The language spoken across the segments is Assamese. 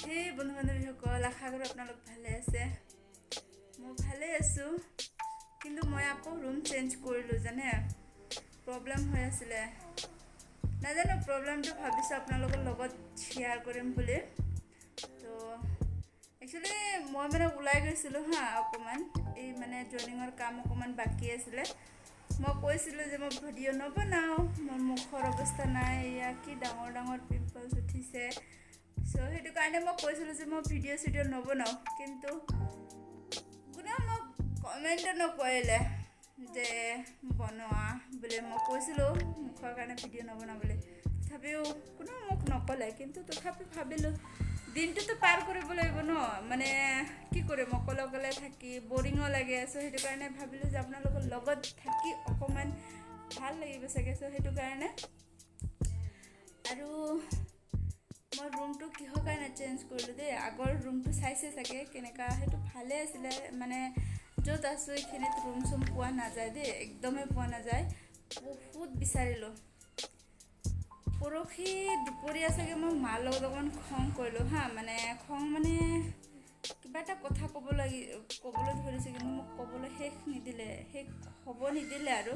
সেই বন্ধু বান্ধৱীসকল আশা কৰোঁ আপোনালোক ভালে আছে। মই ভালে আছোঁ, কিন্তু মই আকৌ ৰুম চেঞ্জ কৰিলোঁ জানে। প্ৰব্লেম হৈ আছিলে, নাজানো প্ৰব্লেমটো ভাবিছোঁ আপোনালোকৰ লগত শ্বেয়াৰ কৰিম বুলি। তো একচুৱেলি মই ওলাই গৈছিলোঁ অকণমান, এই জইনিঙৰ কাম অকণমান বাকী আছিলে। মই কৈছিলোঁ যে মই ভিডিঅ' নবনাওঁ, মোৰ মুখৰ অৱস্থা নাই, এয়া কি ডাঙৰ ডাঙৰ পিম্পলছ উঠিছে। চ' সেইটো কাৰণে মই কৈছিলোঁ যে মই ভিডিঅ' নবনাওঁ, কিন্তু কোনেও মোক কমেণ্টো নকৰিলে যে বনোৱা বুলি। মই কৈছিলোঁ মুখৰ কাৰণে ভিডিঅ' নবনাবলৈ, তথাপিও কোনেও মোক নক'লে। কিন্তু তথাপি ভাবিলোঁ দিনটোতো পাৰ কৰিব লাগিব ন, কি কৰিম, অকলে অকলে থাকি বৰিঙো লাগে। চ' সেইটো কাৰণে ভাবিলোঁ যে আপোনালোকৰ লগত থাকি অকণমান ভাল লাগিব চাগে। চ' সেইটো কাৰণে আৰু মই ৰুমটো কিহৰ কাৰণে চেঞ্জ কৰিলোঁ দেই। আগৰ ৰুমটো চাইছে চাগে কেনেকুৱা, সেইটো ভালে আছিলে। য'ত আছোঁ এইখিনিত ৰুম চুম পোৱা নাযায় দেই, একদমেই পোৱা নাযায়। বহুত বিচাৰিলোঁ। পৰহি দুপৰীয়া চাগে মই মাৰ লগত অকণমান খং কৰিলোঁ খং কিবা এটা কথা ক'বলৈ ধৰিছোঁ, কিন্তু মোক ক'বলৈ শেষ হ'ব নিদিলে আৰু।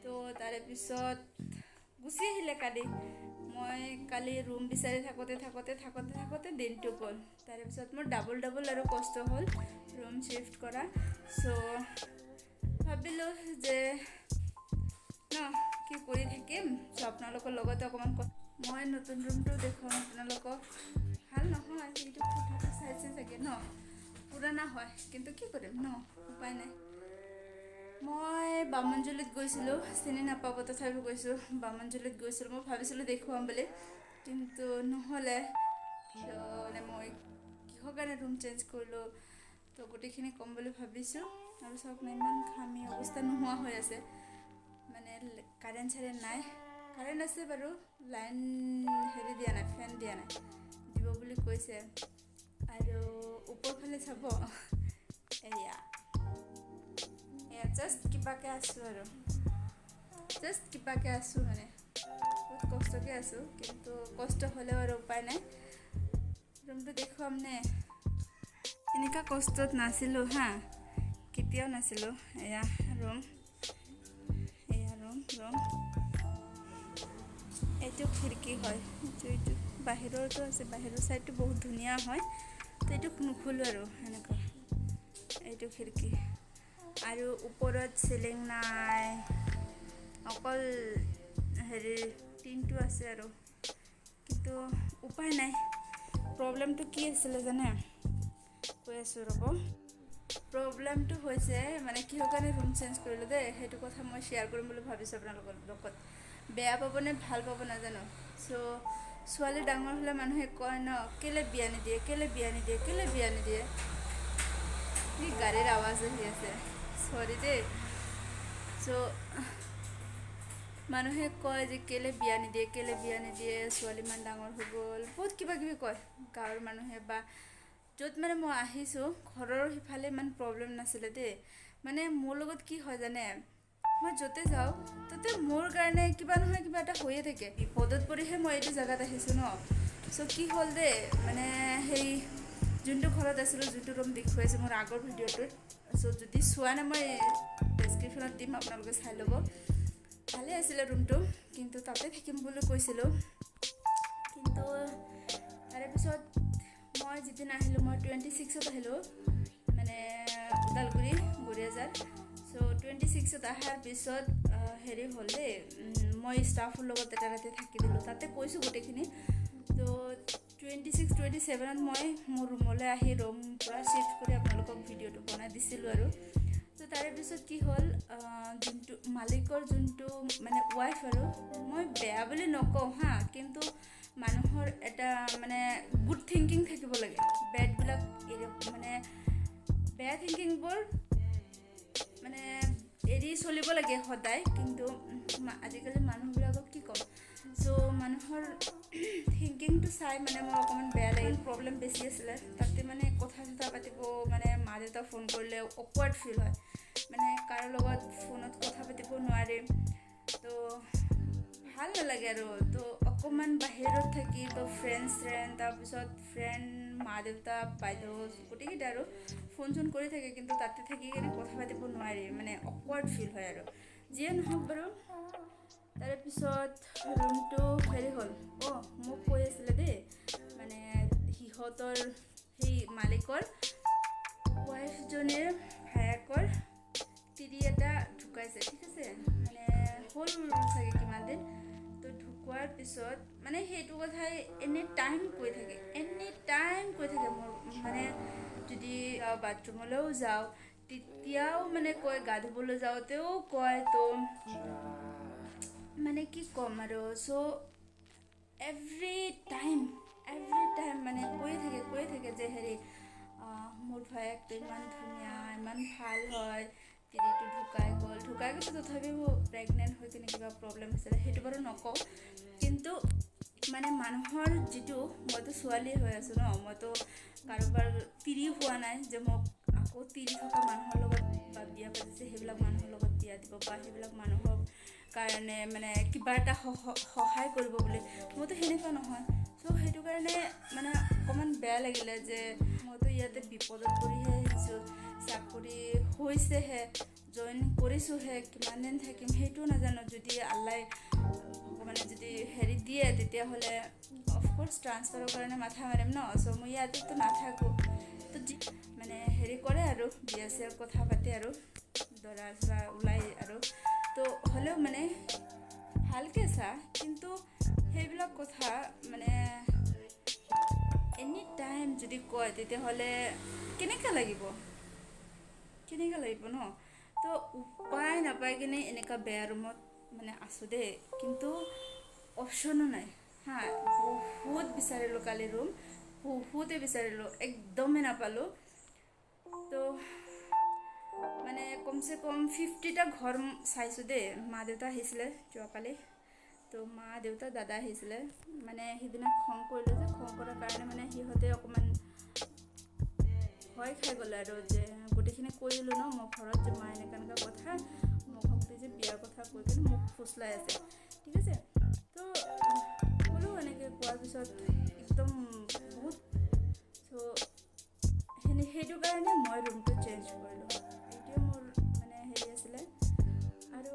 তো তাৰে পিছত গুচি আহিলে কালি। মই কালি ৰুম বিচাৰি থাকোঁতে দিনটো গ'ল। তাৰে পিছত মোৰ ডাবল আৰু কষ্ট হ'ল ৰুম শ্বিফ্ট কৰা। চ' ভাবিলোঁ যে কি কৰি থাকিম। চ' আপোনালোকৰ লগতে অকণমান মই নতুন ৰুমটো দেখুৱাম আপোনালোকক। ভাল নহয়, কিন্তু কোঠাটো চাইছে চাগে পুৰণা হয়, কিন্তু কি কৰিম উপায় নাই। মই বামুণজুলিত গৈছিলোঁ, চিনি নাপাব তথাপিও গৈছোঁ। বামুণজুলিত গৈছিলোঁ, মই ভাবিছিলোঁ দেখুৱাম বুলি, কিন্তু নহ'লে। মই কিহৰ কাৰণে ৰুম চেঞ্জ কৰিলোঁ তো গোটেইখিনি ক'ম বুলি ভাবিছোঁ। আৰু চাওক ইমান ঘামি অৱস্থা নোহোৱা হৈ আছে। কাৰেণ্ট নাই, কাৰেণ্ট আছে বাৰু, লাইন দিয়া নাই, ফেন দিয়া নাই, দিব বুলি কৈছে। আৰু ওপৰফালে চাব, এয়া জাষ্ট কিবাকৈ আছোঁ আৰু বহুত কষ্টকৈ আছোঁ, কিন্তু কষ্ট হ'লেও আৰু উপায় নাই। ৰুমটো দেখুৱাম নে? এনেকুৱা কষ্টত নাছিলোঁ কেতিয়াও নাছিলোঁ। এয়া ৰুম, এইটো খিৰিকী হয়, এইটো বাহিৰতো আছে, বাহিৰৰ ছাইডটো বহুত ধুনীয়া হয়। তো এইটো নুখোলোঁ আৰু এনেকুৱা। এইটো খিৰিকী আৰু ওপৰত চিলিং নাই, অকল টিনটো আছে আৰু। কিন্তু উপায় নাই। প্ৰব্লেমটো কি আছিলে জানে, কৈ আছোঁ ৰ'ব। প্ৰব্লেমটো হৈছে কিহৰ কাৰণে ৰুম চেঞ্জ কৰিলোঁ দেই, সেইটো কথা মই শ্বেয়াৰ কৰিম বুলি ভাবিছোঁ আপোনালোকৰ লগত। বেয়া পাবনে ভাল পাব নাজানো। চ' ছোৱালী ডাঙৰ হ'লে মানুহে কয় কেলৈ বিয়া নিদিয়ে। এই গাড়ীৰ আৱাজ আহি আছে, চৰি দেই। চ' মানুহে কয় যে কেলৈ বিয়া নিদিয়ে, ছোৱালী ইমান ডাঙৰ হৈ গ'ল, বহুত কিবা কিবি কয় গাঁৱৰ মানুহে। বা য'ত মই আহিছোঁ, ঘৰৰ সিফালে ইমান প্ৰব্লেম নাছিলে দেই। মোৰ লগত কি হয় জানে, মই য'তে যাওঁ তাতে মোৰ কাৰণে কিবা নহয় কিবা এটা হৈয়ে থাকে। বিপদত পৰিহে মই এইটো জেগাত আহিছোঁ চ' কি হ'ল দেই, সেই যোনটো ঘৰত আছিলোঁ, যোনটো ৰুম দেখুৱাইছোঁ মোৰ আগৰ ভিডিঅ'টোত। চ' যদি চোৱা নাই, মই ডেছক্ৰিপশ্যনত দিম, আপোনালোকে চাই ল'ব। ভালেই আছিলে ৰুমটো, কিন্তু তাতে থাকিম বুলি কৈছিলোঁ। কিন্তু তাৰে পিছত মই যিদিনা আহিলোঁ, মই 26ত আহিলোঁ, ওদালগুৰি বৰিয়াজাৰ। চ' 26ত অহাৰ পিছত হ'ল দেই, মই ষ্টাফৰ লগত এটা ৰাতি থাকি দিলোঁ, তাতে কৈছোঁ গোটেইখিনি। তো 26, 27ত মই মোৰ ৰুমলৈ আহি ৰুম পূৰা শ্বিফ্ট কৰি আপোনালোকক ভিডিঅ'টো বনাই দিছিলোঁ আৰু। তো তাৰে পিছত কি হ'ল, যোনটো মালিকৰ যোনটো ৱাইফ আৰু, মই বেয়া বুলি নকওঁ কিন্তু মানুহৰ এটা গুড থিংকিং থাকিব লাগে। বেডবিলাক বেয়া থিংকিংবোৰ এৰি চলিব লাগে সদায়। কিন্তু আজিকালি মানুহবিলাকক কি ক'ম, চ' মানুহৰ থিংকিংটো চাই মোৰ অকণমান বেয়া লাগিল। প্ৰব্লেম বেছি আছিলে তাতে, কথা চথা পাতিব মা দেউতা ফোন কৰিলে অকৱাৰ্ড ফিল হয়। কাৰো লগত ফোনত কথা পাতিব নোৱাৰিম। তো ভাল নালাগে আৰু তো অকণমান বাহিৰত থাকি তো ফ্ৰেণ্ড তাৰপিছত মা দেউতা বাইদেউ গোটেইকেইটা আৰু ফোন চোন কৰি থাকে, কিন্তু তাতে থাকি কিনে কথা পাতিব নোৱাৰি, মানে অকৱাৰ্ড ফিল হয় আৰু যিয়ে নহওক বাৰু। তাৰপিছত ৰুমটো হেৰি হ'ল, মোক কৈ আছিলে দেই, মানে সিহঁতৰ সেই মালিকৰ ৱাইফজনীৰ ভায়েকৰ তিৰি এটা ঢুকাইছে, ঠিক আছে, মানে হ'ল চাগে কিমান দিন। তো ঢুকোৱাৰ পিছত মানে সেইটো কথাই এনি টাইম কৈ থাকে মোৰ, মানে যদি বাথৰুমলৈও যাওঁ তেতিয়াও মানে কয়, গা ধুবলৈ যাওঁতেও কয়। তো মানে কি ক'ম আৰু, চ' এভৰি টাইম মানে কৈ থাকে যে হেৰি মোৰ ভায়েকটো ইমান ধুনীয়া, ইমান ভাল হয়, তিৰিটো ঢুকাই গৈছে, তথাপিও প্ৰেগনেণ্ট হৈ কিনে কিবা প্ৰব্লেম হৈছিলে সেইটো বাৰু নকওঁ, কিন্তু মানে মানুহৰ যিটো, মইতো ছোৱালী হৈ আছোঁ ন, মইতো কাৰোবাৰ তিৰি হোৱা নাই যে মোক আকৌ তিৰি থকা মানুহৰ লগত বা বিয়া পাতিছে সেইবিলাক মানুহৰ লগত বিয়া দিব বা সেইবিলাক মানুহৰ কাৰণে মানে কিবা এটা সহায় কৰিব বুলি, মইতো সেনেকুৱা নহয়। চ' সেইটো কাৰণে মানে অকণমান বেয়া লাগিলে যে মইতো ইয়াতে বিপদত পৰিহে আহিছোঁ, চাকৰি হৈছেহে, জইন কৰিছোঁহে, কিমান দিন থাকিম সেইটো নাজানো। যদি আল্লাই মানে যদি হেৰি দিয়ে তেতিয়াহ'লে অফক'ৰ্ছ ট্ৰান্সফাৰৰ কাৰণে মাথা মাৰিম ন। চ' মই ইয়াতেতো নাথাকোঁ, তো মানে হেৰি কৰে আৰু বিয়া চিয়াৰ কথা পাতে আৰু দৰা চৰা ওলাই আৰু, তো হ'লেও মানে ভালকৈ চা, কিন্তু সেইবিলাক কথা মানে এনি টাইম যদি কয় তেতিয়াহ'লে কেনেকৈ লাগিব ন। তো উপায় নাপাই কিনে এনেকুৱা বেয়া ৰুমত মানে আছোঁ দেই, কিন্তু অপশ্যনো নাই হা। বহুত বিচাৰিলোঁ কালি ৰুম, বহুতেই বিচাৰিলোঁ, একদমেই নাপালোঁ। তো মানে কমচে কম 50টা ঘৰ চাইছোঁ দেই। মা দেউতা আহিছিলে যোৱাকালি, তো মা দেউতা দাদা আহিছিলে, মানে সেইদিনা খং কৰিলোঁ যে, খং কৰাৰ কাৰণে মানে সিহঁতে অকণমান ভয় খাই গ'লে আৰু যে গোটেইখিনি কৈ দিলোঁ ন মোৰ ঘৰত যে মা এনেকুৱা কথা, মোক ভক্তি যে বিয়াৰ কথা কৈ কিনে মোক ফুচলাই আছে, ঠিক আছে। তো ক'লোঁ এনেকৈ কোৱাৰ পিছত একদম বহুত, চ' সেইটো কাৰণে মই ৰুমটো চেঞ্জ কৰিলোঁ। এইটোৱে মোৰ মানে হেৰি আছিলে। আৰু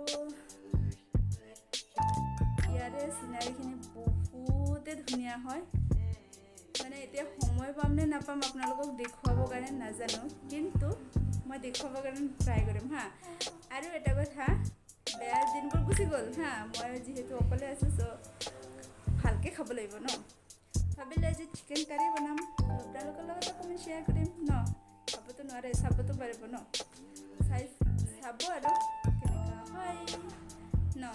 ইয়াৰে চিনাৰীখিনি বহুতেই ধুনীয়া হয়, মানে এতিয়া সময় পাম নে নাপাম আপোনালোকক দেখুৱাবৰ কাৰণে নাজানো, কিন্তু মই দেখুৱাবৰ কাৰণে ট্ৰাই কৰিম হা। আৰু এটা কথা, বেয়া দিনবোৰ গুচি গ'ল হা, মই যিহেতু অকলে আছোঁ, চ' ভালকৈ খাব লাগিব ন। ভাবিলে যে চিকেন কাৰী বনাম, আপোনালোকৰ লগত অকণমান শ্বেয়াৰ কৰিম ন। খাবতো নোৱাৰে, চাবতো পাৰিব ন, চাব আৰু কেনেকুৱা হয় ন।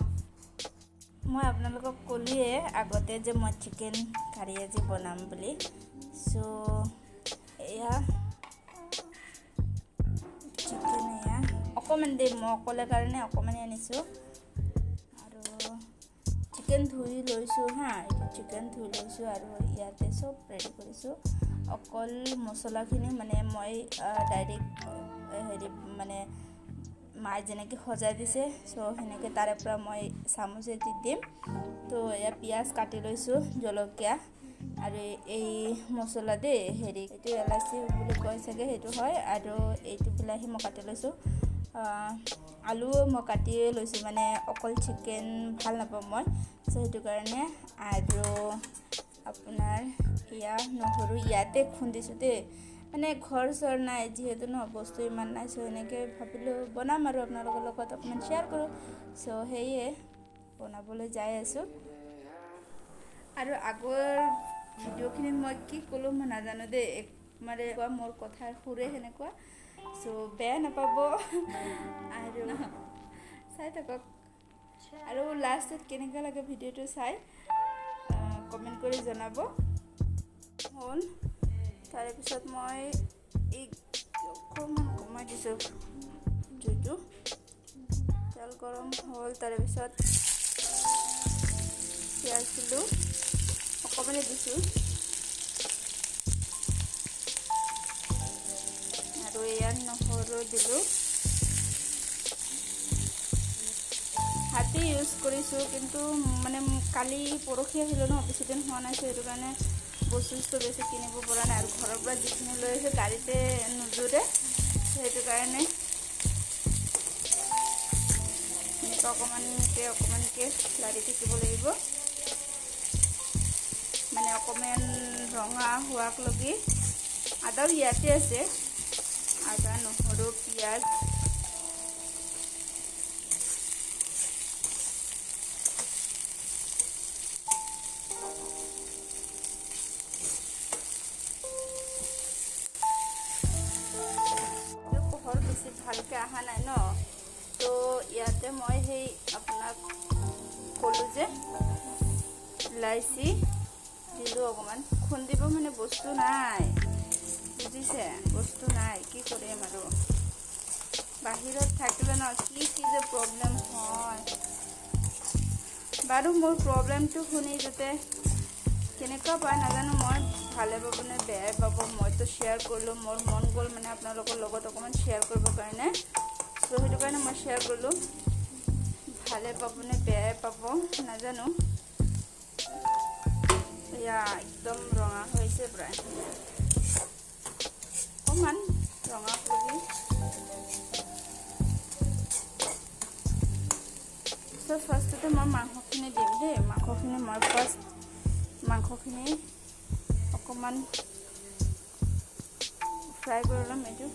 মই আপোনালোকক ক'লোৱে আগতে যে মই চিকেন কাৰী আজি বনাম বুলি। চ' এয়া চিকেন, এয়া অকণমান দেই, মই অকলে কাৰণে অকণমানেই আনিছোঁ। আৰু চিকেন ধুই লৈছোঁ হা, চিকেন ধুই লৈছোঁ আৰু ইয়াতে চব ৰেডি কৰিছোঁ। অকল মছলাখিনি মানে মই ডাইৰেক্ট হেৰি মানে মায়ে যেনেকৈ সজাই দিছে, চ' সেনেকৈ তাৰে পৰা মই চামুচে দি দিম। তো এয়া পিঁয়াজ কাটি লৈছোঁ, জলকীয়া আৰু এই মছলা দেই, হেৰি এইটো এলাচি বুলি কয় চাগে, সেইটো হয়। আৰু এইটো বিলাহী মই কাটি লৈছোঁ, আলুও মই কাটিয়ে লৈছোঁ, মানে অকল চিকেন ভাল নাপাওঁ মই, চ' সেইটো কাৰণে। আৰু আপোনাৰ এয়া নহৰু ইয়াতে খুন্দিছোঁ দেই, মানে ঘৰ চৰ নাই যিহেতু ন, বস্তু ইমান নাই, চ' এনেকৈ ভাবিলোঁ বনাম আৰু আপোনালোকৰ লগত অকণমান শ্বেয়াৰ কৰোঁ। চ' সেয়ে বনাবলৈ যাই আছোঁ। আৰু আগৰ ভিডিঅ'খিনিত মই কি ক'লোঁ মই নাজানো দেই, মানে মোৰ কথাৰ সুৰে সেনেকুৱা, চ' বেয়া নাপাব আৰু চাই থাকক। আৰু লাষ্টত কেনেকুৱা লাগে ভিডিঅ'টো চাই কমেণ্ট কৰি জনাব। হ'ল, তাৰেপিছত মই এই অকণমান কমাই দিছোঁ জুইটো, তেল গৰম হ'ল। তাৰেপিছত পিঁয়াজ দিলোঁ, অকণমানে দিছোঁ, আৰু ইয়াত নহৰু দিলোঁ, হাতে ইউজ কৰিছোঁ, কিন্তু মানে কালি পৰহি আহিলোঁ ন, বেছিদিন হোৱা নাই, সেইটো কাৰণে বস্তু বেছি কিনিব পৰা নাই। আৰু ঘৰৰ পৰা যিখিনি লৈ আহিছোঁ গাড়ীতে নোজোৰে, সেইটো কাৰণে এনেকুৱা অকণমানকৈ লাৰি থাকিব লাগিব। মানে অকণমান ৰঙা হোৱাক লগি। আদাও ইয়াতে আছে, আদা, নহৰু, পিঁয়াজ। পোহৰ বেছি ভালকৈ অহা নাই ন, তো ইয়াতে মই সেই আপোনাক ক'লোঁ যে ইলাইচি দিলোঁ অকণমান। খুন্দিব মানে বস্তু নাই, বুজিছে, বস্তু নাই, কি কৰিম আৰু। বাহিৰত থাকিলে ন কি যে প্ৰব্লেম হয়। বাৰু মোৰ প্ৰব্লেমটো শুনি যাতে কেনেকুৱা পায় নাজানো, মই ভালে পাব নে বেয়াই পাব, মইতো শ্বেয়াৰ কৰিলোঁ, মোৰ মন গ'ল মানে আপোনালোকৰ লগত অকণমান শ্বেয়াৰ কৰিবৰ কাৰণে, ত' সেইটো কাৰণে মই শ্বেয়াৰ কৰিলোঁ। ভালে পাব নে বেয়াই পাব নাজানো। এয়া একদম ৰঙা হৈছে প্ৰায়, অকণমান ৰঙা কৰি। চ' ফাৰ্ষ্টতে মই মাংসখিনি দিম দেই। মাংসখিনি অকণমান ফ্ৰাই কৰি ল'ম। এইটো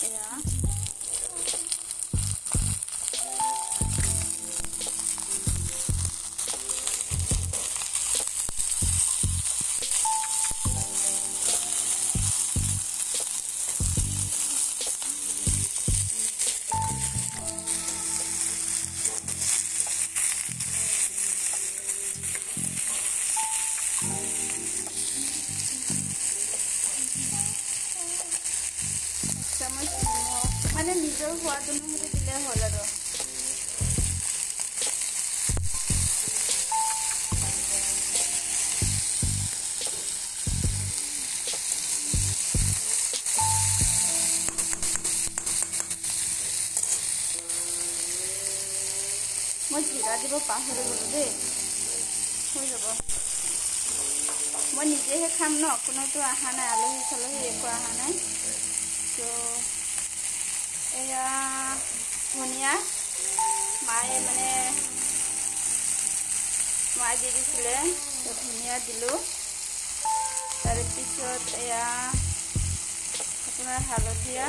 এয়া চামচ নিমখ, মানে নিজৰ সোৱাদ অনুসৰি দিলে হ'ল আৰু। মই জিৰা দিব পাহৰি গ'লোঁ দেই, হৈ যাব। মই নিজেহে খাম ন, কোনোতো অহা নাই, আলহী চালহী একো অহা নাই। তো এয়া ধনিয়া মায়ে দি দিছিলে, তো ধনিয়া দিলোঁ। তাৰপিছত এয়া আপোনাৰ হালধীয়া,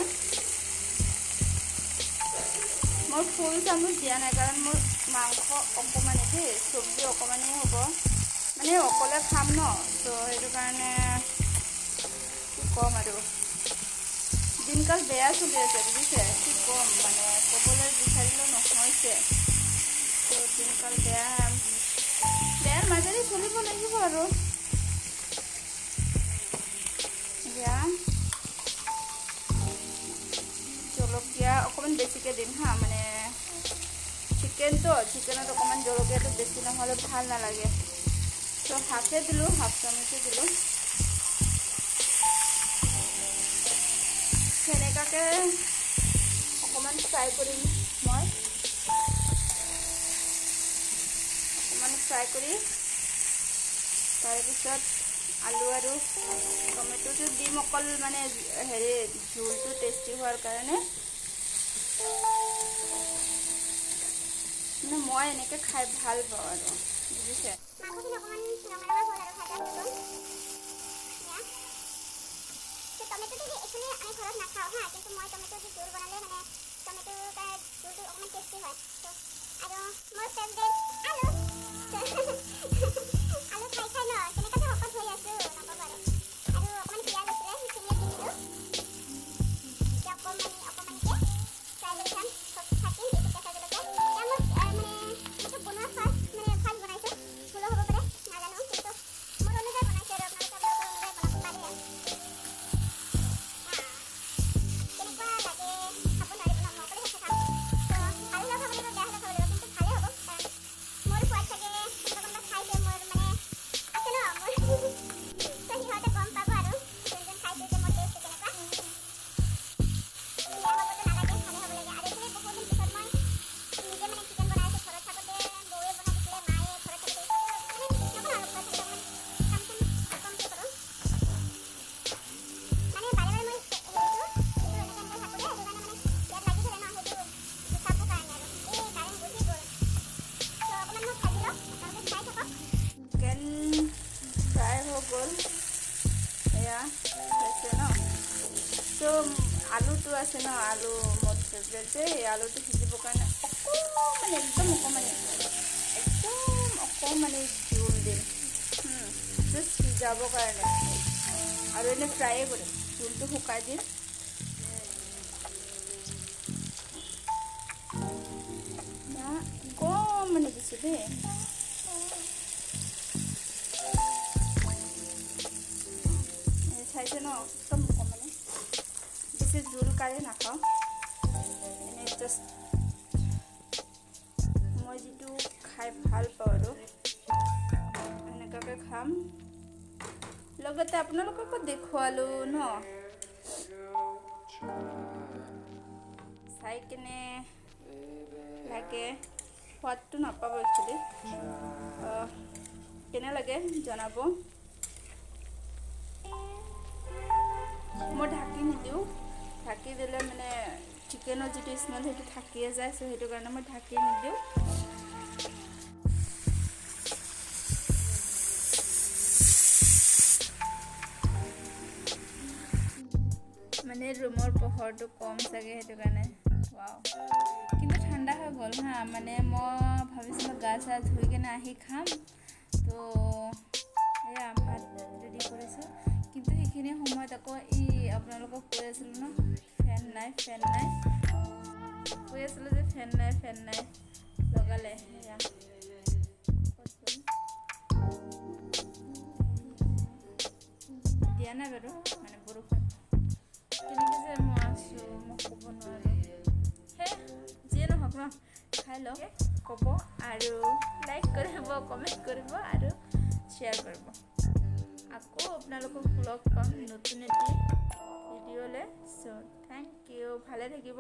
মই ফুল চামুচ দিয়া নাই, কাৰণ মোৰ মাংস অকণমানে দেই, চব্জি অকণমানেই হ'ব, মানে অকলে খাম ন, তো সেইটো কাৰণে কি ক'ম আৰু। দিনকাল বেয়া চলি আছে, বুজিছে, কি ক'ম, মানে ক'বলৈ বিচাৰিলেও নহৈছে। তো দিনকাল বেয়াৰ মাজেৰে চলিব লাগিব আৰু। এতিয়া জলকীয়া অকণমান বেছিকৈ দিম হা, মানে চিকেনত অকণমান জলকীয়াটো বেছি নহ'লে ভাল নালাগে। তো হাফে দিলোঁ, হাফ চামুচে দিলোঁ। সেনেকুৱাকৈ অকণমান ফ্ৰাই কৰিম মই। অকণমান ফ্ৰাই কৰি তাৰপিছত আলু আৰু টমেটোটো দিম, অকল মানে হেৰি জোলটো টেষ্টি হোৱাৰ কাৰণে। কিন্তু মই এনেকৈ খাই ভাল পাওঁ আৰু, বুজিছে। টমেটোটো একচুৱেলি আমি ঘৰত নাখাওঁ হা, কিন্তু মই টমেটো দি জোল বনালে মানে টমেটোৰ জোলটো অকণমান টেষ্টি হয়। আৰু মোৰ ফেভৰেট আলু আলু খাই ন, কেনেকৈ যে শকত হৈ আছোঁ নক'ব আৰু। আৰু অকণমান পিঁয়াজ আছিলে, সেইখিনিও দি দিলোঁ। এতিয়া অকণমানকৈ ফ্ৰাই কৰি খাম, চব থাকিম, বেছি কেঁচা জলকীয়া। এয়া মোৰ মোৰতো বনোৱা ফাৰ্ষ্ট বনাইছোঁ, ভুলো হ'ব এয়া হৈছে ন। তো আলুটো আছে ন, আলু মোৰ ফেভৰেট যে, এই আলুটো সিজিবৰ কাৰণে অকণমান একদম অকণমানে জোল দিম, জাষ্ট সিজাবৰ কাৰণে। আৰু এনেই ফ্ৰায়ে কৰিম, জোলটো শুকাই দিম। অকণমানে দিছোঁ দেই। চাইছে ন, একদম অকণমানে, বেছি জোল কাঢ়ি নাখাওঁ। এনেই জাষ্ট মই যিটো খাই ভাল পাওঁ আৰু সেনেকুৱাকৈ খাম। লগতে আপোনালোককো দেখুৱালোঁ ন, চাই কেনে লাগে, সোৱাদটো নাপাব একচুৱেলি, কেনে লাগে জনাব। মই ঢাকি নিদিওঁ, ঢাকি দিলে মানে চিকেনৰ যিটো স্মেল সেইটো থাকিয়ে যায়, চ' সেইটো কাৰণে মই ঢাকি নিদিওঁ। মানে ৰুমৰ পোহৰটো কম চাগে, সেইটো কাৰণে। ৱাও, কিন্তু ঠাণ্ডা হৈ গ'ল হা, মানে মই ভাবিছিলোঁ গা চা ধুই কেনে আহি খাম, তো এয়া ভাত ৰেডি কৰিছোঁ। কিন্তু সেইখিনি সময়ত আকৌ আপোনালোকক কৈ আছিলোঁ ন, ফেন নাই কৈ আছিলোঁ যে ফেন নাই লগালে। এয়া দিয়া নাই বাৰু, মানে বৰষুণ কেনেকৈ যে মই আছোঁ মই ক'ব নোৱাৰোঁ। যিয়ে নহওক ন, খাই লওক, ক'ব আৰু লাইক কৰিব, কমেণ্ট কৰিব আৰু শ্বেয়াৰ কৰিব। আকৌ আপোনালোকক লগ পাম নতুন এটি ভিডিঅ'লৈ। চ' থেংক ইউ, ভালে থাকিব।